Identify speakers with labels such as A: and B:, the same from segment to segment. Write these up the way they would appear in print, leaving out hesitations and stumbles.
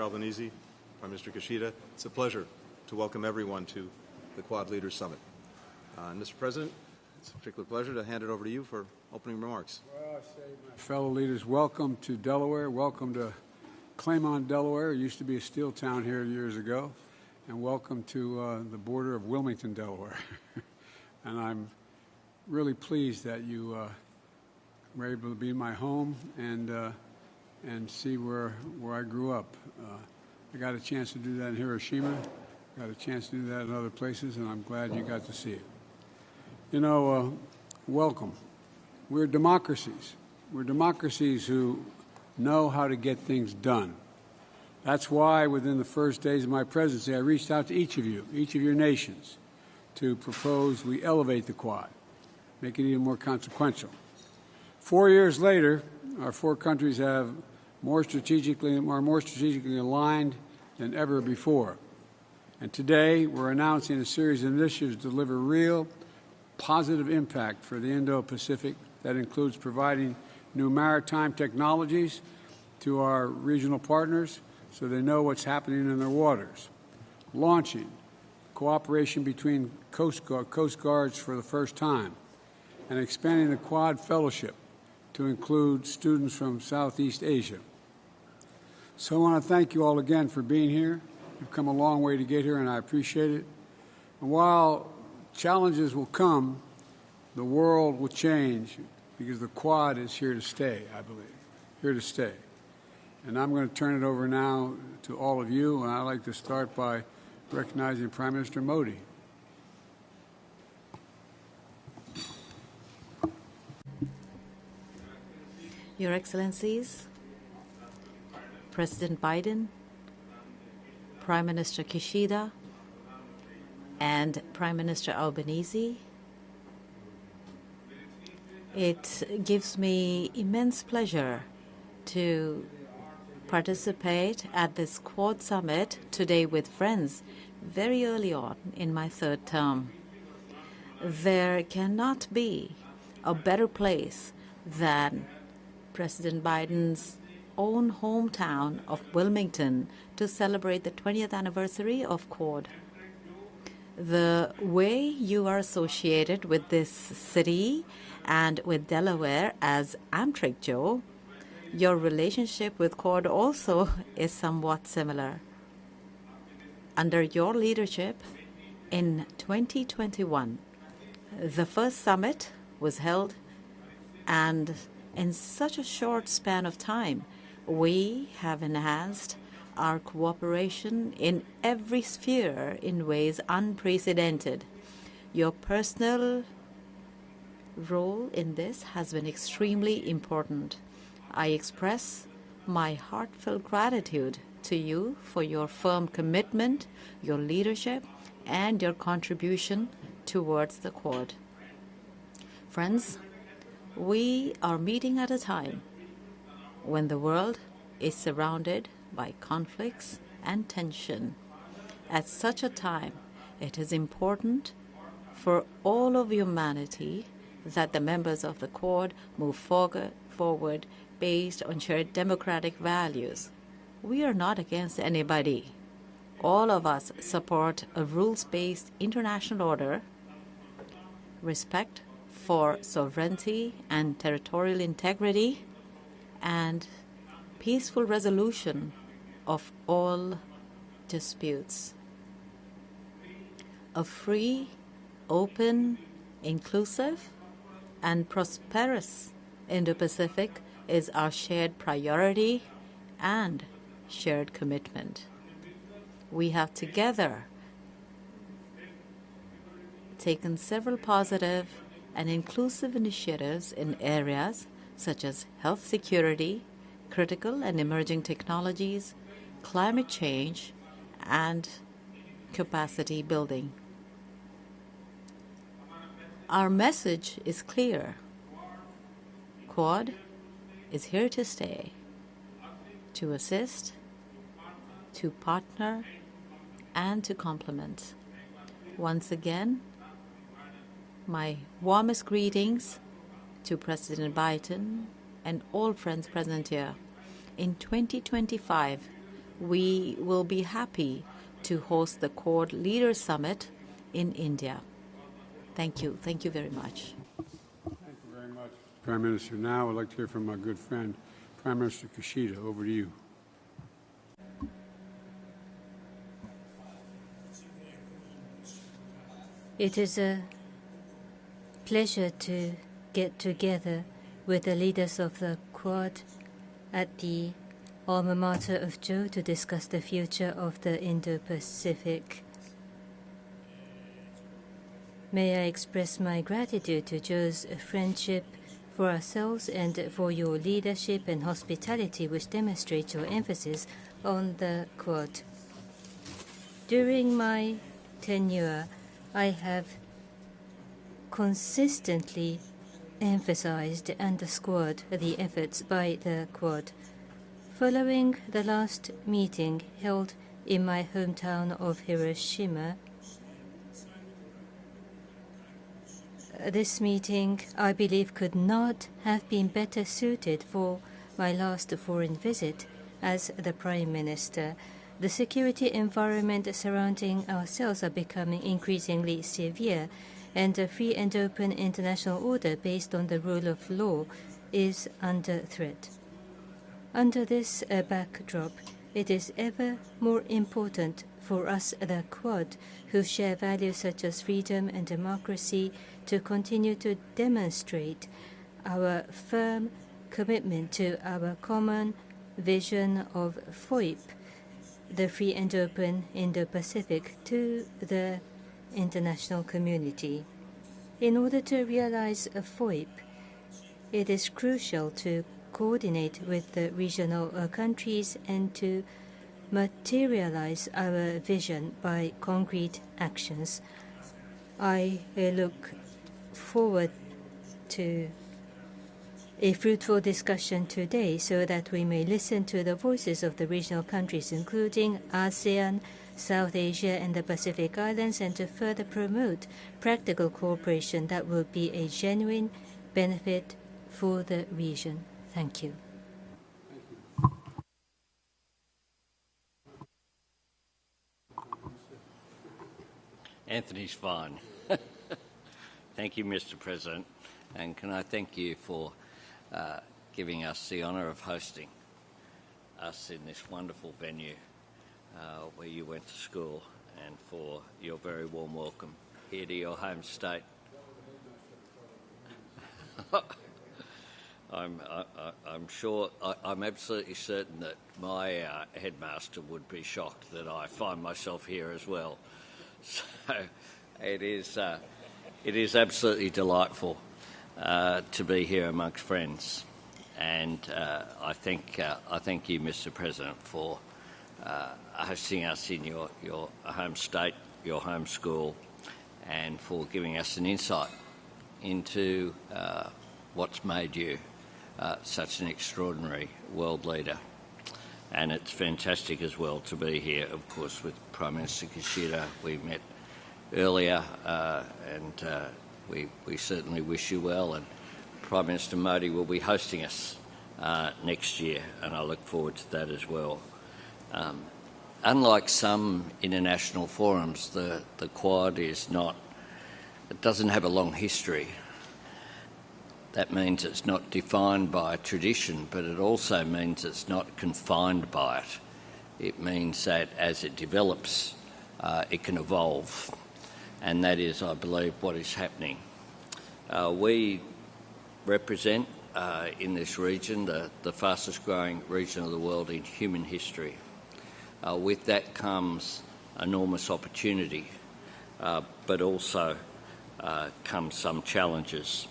A: Albanese, Prime Minister Kishida, it's a pleasure to welcome everyone to the Quad Leaders Summit. Mr. President, it's a particular pleasure to hand it over to you for opening remarks.
B: Well, I say, my fellow leaders, welcome to Delaware. Welcome to Claymont, Delaware. It used to be a steel town here years ago. And welcome to the border of Wilmington, Delaware. And I'm really pleased that you were able to be in my home and see where I grew up. I got a chance to do that in Hiroshima, got a chance to do that in other places, and I'm glad you got to see it. You know, welcome. We're democracies. We're democracies who know how to get things done. That's why within the first days of my presidency, I reached out to each of you, each of your nations, to propose we elevate the Quad, make it even more consequential. 4 years later, our four countries are more strategically aligned than ever before. And today, we're announcing a series of initiatives to deliver real, positive impact for the Indo-Pacific that includes providing new maritime technologies to our regional partners so they know what's happening in their waters, launching cooperation between Coast Guards for the first time, and expanding the Quad Fellowship to include students from Southeast Asia. So I want to thank you all again for being here. You've come a long way to get here, and I appreciate it. And while challenges will come, the world will change because the Quad is here to stay, I believe, here to stay. And I'm going to turn it over now to all of you, and I'd like to start by recognizing Prime Minister Modi.
C: Your Excellencies, President Biden, Prime Minister Kishida, and Prime Minister Albanese, it gives me immense pleasure to participate at this Quad Summit today with friends very early on in my third term. There cannot be a better place than President Biden's own hometown of Wilmington to celebrate the 20th anniversary of Quad. The way you are associated with this city and with Delaware as Amtrak Joe, your relationship with Quad also is somewhat similar. Under your leadership, in 2021, the first summit was held, and in such a short span of time, we have enhanced our cooperation in every sphere in ways unprecedented. Your personal role in this has been extremely important. I express my heartfelt gratitude to you for your firm commitment, your leadership, and your contribution towards the Quad. Friends, we are meeting at a time when the world is surrounded by conflicts and tension. At such a time, it is important for all of humanity that the members of the Quad move forward based on shared democratic values. We are not against anybody. All of us support a rules-based international order, respect for sovereignty and territorial integrity, and peaceful resolution of all disputes. A free, open, inclusive, and prosperous Indo-Pacific is our shared priority and shared commitment. We have together taken several positive and inclusive initiatives in areas such as health security, critical and emerging technologies, climate change, and capacity building. Our message is clear. Quad is here to stay, to assist, to partner, and to complement. Once again, my warmest greetings to President Biden and all friends present here. In 2025, we will be happy to host the Quad Leaders Summit in India. Thank you. Thank you very much.
B: Thank you very much, Prime Minister. Now I'd like to hear from my good friend, Prime Minister Kishida. Over to you.
D: It is a pleasure to get together with the leaders of the Quad at the alma mater of Joe to discuss the future of the Indo-Pacific. May I express my gratitude to Joe's friendship for ourselves and for your leadership and hospitality, which demonstrates your emphasis on the Quad. During my tenure, I have consistently emphasized and underscored the efforts by the Quad. Following the last meeting held in my hometown of Hiroshima, this meeting, I believe, could not have been better suited for my last foreign visit as the Prime Minister. The security environment surrounding ourselves are becoming increasingly severe, and a free and open international order based on the rule of law is under threat. Under this backdrop, it is ever more important for us, the Quad, who share values such as freedom and democracy, to continue to demonstrate our firm commitment to our common vision of FOIP, the free and open Indo-Pacific, to the international community. In order to realize a FOIP, it is crucial to coordinate with the regional countries and to materialize our vision by concrete actions. I look forward to a fruitful discussion today so that we may listen to the voices of the regional countries, including ASEAN, South Asia, and the Pacific Islands, and to further promote practical cooperation that will be a genuine benefit for the region. Thank you.
E: Anthony's fine. Thank you, Mr. President. And can I thank you for giving us the honour of hosting us in this wonderful venue where you went to school, and for your very warm welcome here to your home state. I'm sure, I'm absolutely certain that my headmaster would be shocked that I find myself here as well. So it is absolutely delightful to be here amongst friends, and I thank you, Mr. President, for hosting us in your home state, your home school, and for giving us an insight into what's made you such an extraordinary world leader. And it's fantastic as well to be here, of course, with Prime Minister Kishida. We met earlier, and we certainly wish you well. And Prime Minister Modi will be hosting us next year, and I look forward to that as well. Unlike some international forums, the Quad it doesn't have a long history. That means it's not defined by tradition, but it also means it's not confined by it. It means that as it develops, it can evolve. And that is, I believe, what is happening. We represent, in this region, the fastest growing region of the world in human history. With that comes enormous opportunity, but also comes some challenges.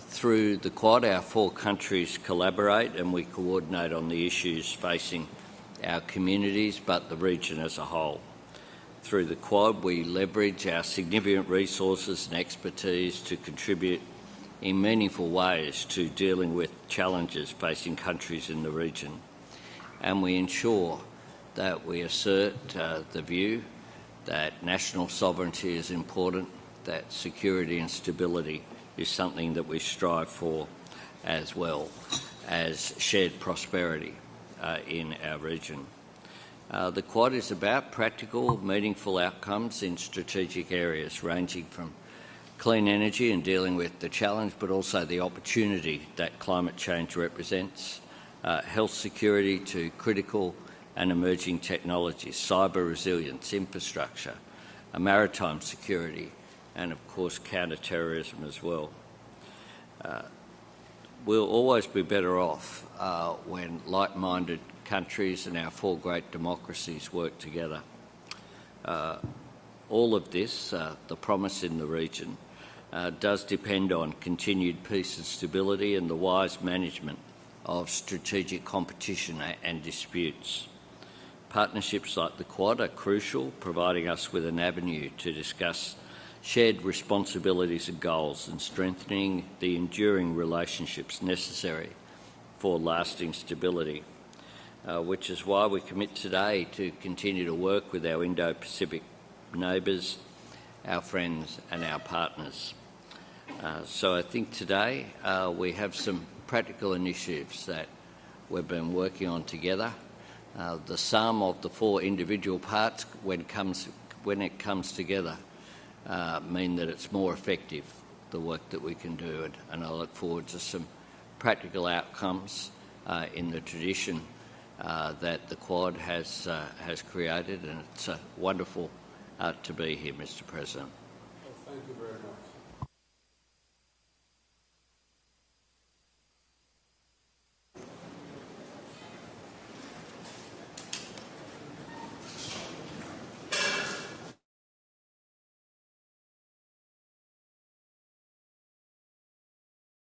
E: Through the Quad, our 4 countries collaborate and we coordinate on the issues facing our communities, but the region as a whole. Through the Quad, we leverage our significant resources and expertise to contribute in meaningful ways to dealing with challenges facing countries in the region. And we ensure that we assert the view that national sovereignty is important, that security and stability is something that we strive for, as well as shared prosperity in our region. The Quad is about practical, meaningful outcomes in strategic areas ranging from clean energy and dealing with the challenge, but also the opportunity that climate change represents, health security to critical and emerging technologies, cyber resilience, infrastructure, maritime security, and of course counter-terrorism as well. We'll always be better off when like-minded countries and our four great democracies work together. All of this, the promise in the region, does depend on continued peace and stability and the wise management of strategic competition and disputes. Partnerships like the Quad are crucial, providing us with an avenue to discuss shared responsibilities and goals and strengthening the enduring relationships necessary for lasting stability, which is why we commit today to continue to work with our Indo-Pacific neighbours, our friends and our partners. So I think today we have some practical initiatives that we've been working on together. The sum of the four individual parts, when it comes together, mean that it's more effective, the work that we can do, and I look forward to some practical outcomes in the tradition that the Quad has created, and it's wonderful to be here, Mr. President.
B: Well, thank you very